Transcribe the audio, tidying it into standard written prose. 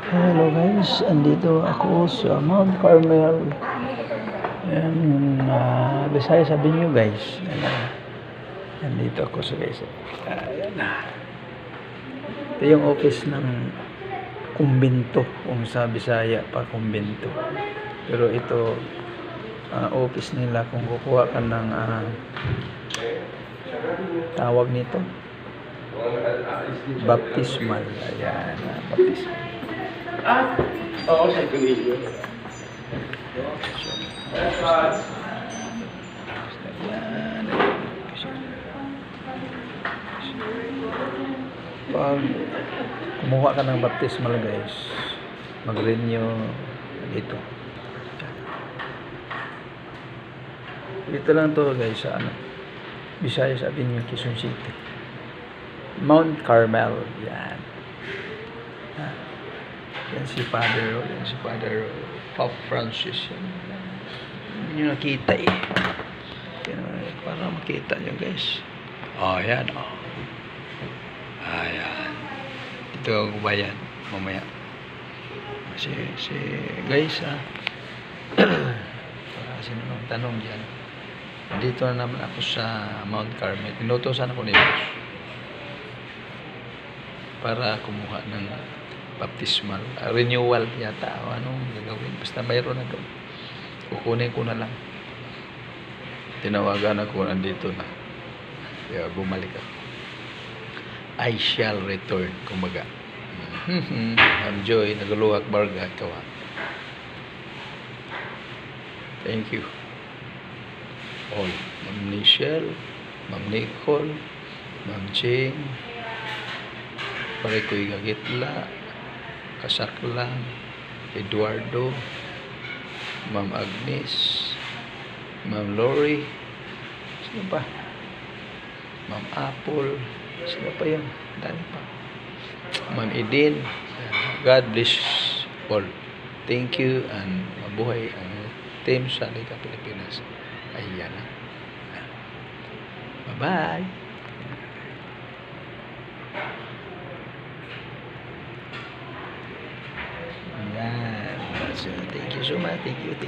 Hello guys, andito ako sa Mount Carmel. Ayan, Visayas sabi nyo guys. Andito ako sa guys. Ayan na. Ito yung office ng kumbento. Kung sa Bisaya pa kumbento. Pero ito, office nila kung kukuha ka ng tawag nito. Baptismal. Ayan, baptismal. Oo, sa Tuloy. Pag kumuha ka ng baptismal guys, mag-renew dito. Dito lang to guys sa Visayas Avenue, Quezon City. Mount Carmel. Yan. Yan si Father, Pope Francis. Yan yung nakita eh. Para makita nyo guys. Oh, yan oh. Ayan. Ito ang bayan mamaya. Si guys para sino nang tanong dyan. Dito na naman ako sa Mount Carmel. Inutosan ako ni Boss para kumuha ng baptismal. Renewal yata o anong gagawin. Basta mayroon na doon. Kukunin ko na lang. Tinawagan ako nandito na. Kaya bumalik ako. I shall return. Kumbaga. I'm Joy. Naguluhak barga. Kawa. Thank you. All. Ma'am Nichelle. Ma'am Nicole. Ma'am Ching. Pare ko'y Gagitla. Kasaklang. Eduardo. Ma'am Agnes. Ma'am Lori. Sino pa? Ma'am Apple. Sino pa yun? Dami pa. Ma'am Edin. God bless all. Thank you and mabuhay ang team sa Liga Pilipinas. Ayan na. Bye-bye. Ayan. Thank you so much. Thank you.